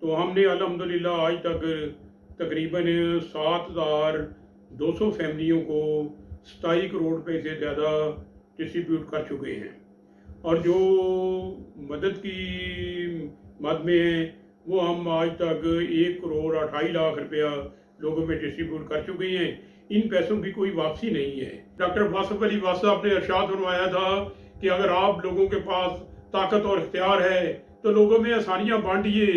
تو ہم نے الحمدللہ آج تک تقریباً 7,200 فیملیوں کو 27 کروڑ روپے سے زیادہ ڈسٹریبیوٹ کر چکے ہیں، اور جو مدد کی مد میں ہیں وہ ہم آج تک 1,28,00,000 روپیہ لوگوں میں ڈسٹریبیوٹ کر چکے ہیں۔ ان پیسوں کی کوئی واپسی نہیں ہے۔ ڈاکٹر واصف علی واصف صاحب نے ارشاد فرمایا تھا کہ اگر آپ لوگوں کے پاس طاقت اور اختیار ہے تو لوگوں میں آسانیاں بانٹیے،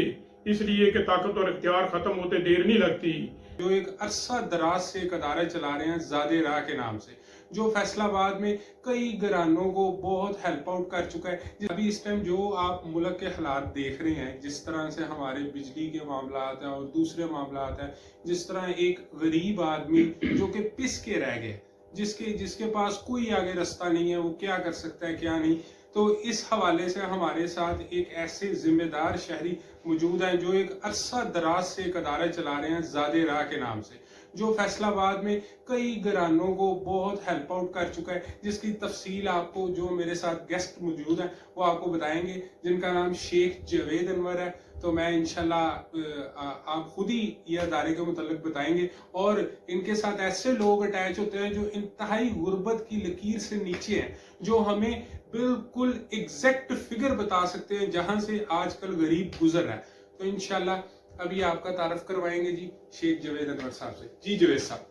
اس لیے کہ طاقت اور اختیار ختم ہوتے دیر نہیں لگتی۔ جو ایک عرصہ دراز سے ایک ادارہ چلا رہے ہیں زادِ راہ کے نام سے، جو فیصل آباد میں کئی گھرانوں کو بہت ہیلپ آؤٹ کر چکا ہے۔ ابھی اس ٹائم جو آپ ملک کے حالات دیکھ رہے ہیں، جس طرح سے ہمارے بجلی کے معاملات ہیں اور دوسرے معاملات ہیں، جس طرح ایک غریب آدمی جو کہ پس کے رہ گئے، جس کے پاس کوئی آگے رستہ نہیں ہے، وہ کیا کر سکتا ہے کیا نہیں، تو اس حوالے سے ہمارے ساتھ ایک ایسے ذمہ دار شہری موجود ہیں جو ایک عرصہ دراز سے ایک ادارہ چلا رہے ہیں زادِ راہ کے نام سے، جو فیصل آباد میں کئی گھرانوں کو بہت ہیلپ آؤٹ کر چکا ہے، جس کی تفصیل آپ کو جو میرے ساتھ گیسٹ موجود ہیں وہ آپ کو بتائیں گے، جن کا نام شیخ جاوید انور ہے۔ تو میں انشاءاللہ آپ خود ہی یہ ادارے کے متعلق بتائیں گے، اور ان کے ساتھ ایسے لوگ اٹیچ ہوتے ہیں جو انتہائی غربت کی لکیر سے نیچے ہیں، جو ہمیں بالکل ایگزیکٹ فگر بتا سکتے ہیں جہاں سے آج کل غریب گزر رہا ہے۔ تو انشاءاللہ ابھی آپ کا تعارف کروائیں گے جی شیخ جاوید انور صاحب سے۔ جی جاوید صاحب۔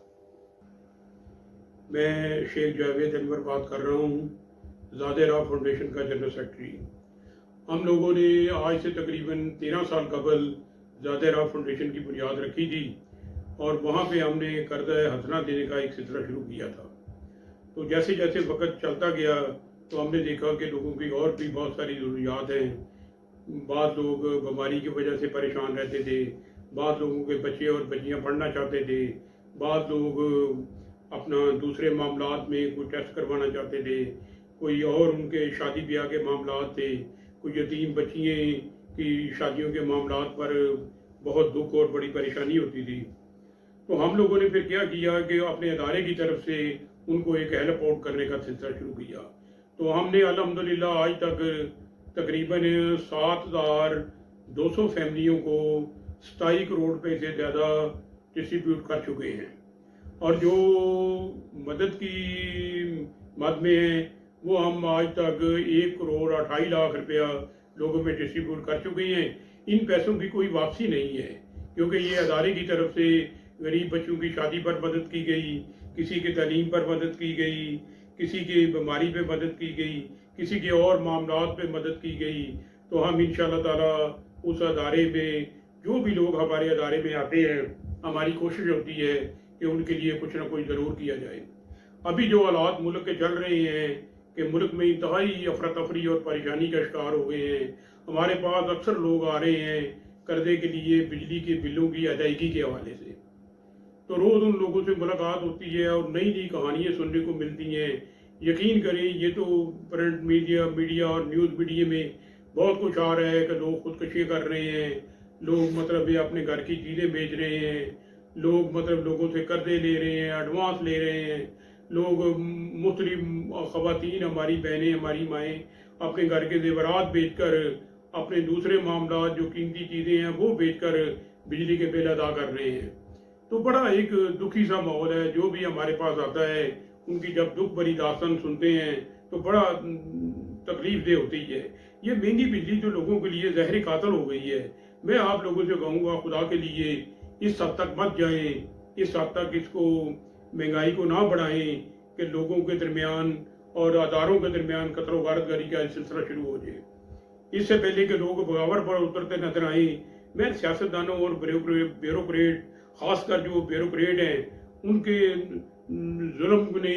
میں شیخ جاوید انور بات کر رہا ہوں، زادِ راہ فاؤنڈیشن کا جنرل سیکرٹری۔ ہم لوگوں نے آج سے تقریباً 13 سال قبل زادِ راہ فاؤنڈیشن کی بنیاد رکھی تھی، اور وہاں پہ ہم نے قرضہ حسنہ دینے کا ایک سلسلہ شروع کیا تھا۔ تو جیسے جیسے وقت چلتا گیا تو ہم نے دیکھا کہ لوگوں کی اور بھی بہت ساری ضروریات ہیں۔ بعض لوگ بیماری کی وجہ سے پریشان رہتے تھے، بعض لوگوں کے بچے اور بچیاں پڑھنا چاہتے تھے، بعض لوگ اپنا دوسرے معاملات میں کوئی ٹیسٹ کروانا چاہتے تھے، کوئی اور ان کے شادی بیاہ کے معاملات تھے، کوئی یتیم بچیاں کی شادیوں کے معاملات پر بہت دکھ اور بڑی پریشانی ہوتی تھی۔ تو ہم لوگوں نے پھر کیا کیا کہ اپنے ادارے کی طرف سے ان کو ایک ہیلپ آؤٹ کرنے کا سلسلہ شروع کیا۔ تو ہم نے الحمدللہ آج تک تقریباً 7,200 فیملیوں کو 27 کروڑ روپے سے زیادہ ڈسٹریبیوٹ کر چکے ہیں، اور جو مدد کی مد میں ہیں وہ ہم آج تک 1,28,00,000 روپیہ لوگوں میں ڈسٹریبیوٹ کر چکے ہیں۔ ان پیسوں کی کوئی واپسی نہیں ہے، کیونکہ یہ ادارے کی طرف سے غریب بچوں کی شادی پر مدد کی گئی، کسی کی تعلیم پر مدد کی گئی، کسی کی بیماری پہ مدد کی گئی، کسی کے اور معاملات پہ مدد کی گئی۔ تو ہم انشاءاللہ تعالیٰ اس ادارے میں جو بھی لوگ ہمارے ادارے میں آتے ہیں، ہماری کوشش ہوتی ہے کہ ان کے لیے کچھ نہ کچھ ضرور کیا جائے۔ ابھی جو حالات ملک کے چل رہے ہیں کہ ملک میں انتہائی افراتفری اور پریشانی کا شکار ہو گئے ہیں، ہمارے پاس اکثر لوگ آ رہے ہیں قرضے کے لیے بجلی کے بلوں کی ادائیگی کے حوالے سے۔ تو روز ان لوگوں سے ملاقات ہوتی ہے اور نئی نئی کہانیاں سننے کو ملتی ہیں۔ یقین کریں یہ تو پرنٹ میڈیا اور نیوز میڈیا میں بہت کچھ آ رہا ہے کہ لوگ خودکشی کر رہے ہیں، لوگ اپنے گھر کی چیزیں بیچ رہے ہیں، لوگ لوگوں سے قرضے لے رہے ہیں، ایڈوانس لے رہے ہیں، لوگ مختلف خواتین، ہماری بہنیں، ہماری مائیں اپنے گھر کے زیورات بیچ کر، اپنے دوسرے معاملات جو قیمتی چیزیں ہیں وہ بیچ کر بجلی کے بل ادا کر رہے ہیں۔ تو بڑا ایک دکھی سا ماحول ہے۔ جو بھی ہمارے پاس آتا ہے ان کی جب دکھ بھری داستان سنتے ہیں تو بڑا تکلیف دہ ہوتی ہے۔ یہ مہنگی بجلی جو لوگوں کے لیے زہر قاتل ہو گئی ہے، میں آپ لوگوں سے کہوں گا خدا کے لیے اس حد تک مت جائیں، اس حد تک اس کو مہنگائی کو نہ بڑھائیں کہ لوگوں کے درمیان اور اداروں کے درمیان قتل و غارت گری کا سلسلہ شروع ہو جائے۔ اس سے پہلے کہ لوگ بغاوت پر اترتے نظر آئیں، میں سیاستدانوں اور بیوروکریٹ، خاص کر جو بیوروکریٹ ہیں، ان کے ظلم نے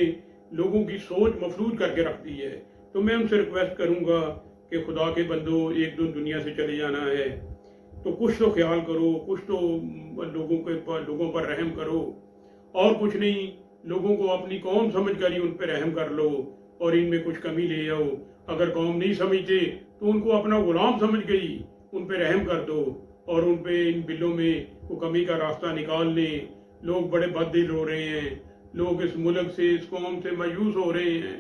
لوگوں کی سوچ مفلوج کر کے رکھ دی ہے۔ تو میں ان سے ریکویسٹ کروں گا کہ خدا کے بندو، ایک دن دنیا سے چلے جانا ہے تو کچھ تو خیال کرو، کچھ تو لوگوں پر رحم کرو، اور کچھ نہیں، لوگوں کو اپنی قوم سمجھ کر ہی ان پہ رحم کر لو اور ان میں کچھ کمی لے آؤ۔ اگر قوم نہیں سمجھتے تو ان کو اپنا غلام سمجھ گئی، ان پہ رحم کر دو اور ان پہ ان بلوں میں کو کمی کا راستہ نکال لیں۔ لوگ بڑے بد دل ہو رہے ہیں، لوگ اس ملک سے، اس قوم سے مایوس ہو رہے ہیں۔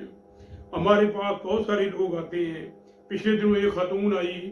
ہمارے پاس بہت سارے لوگ آتے ہیں۔ پچھلے دنوں ایک خاتون آئی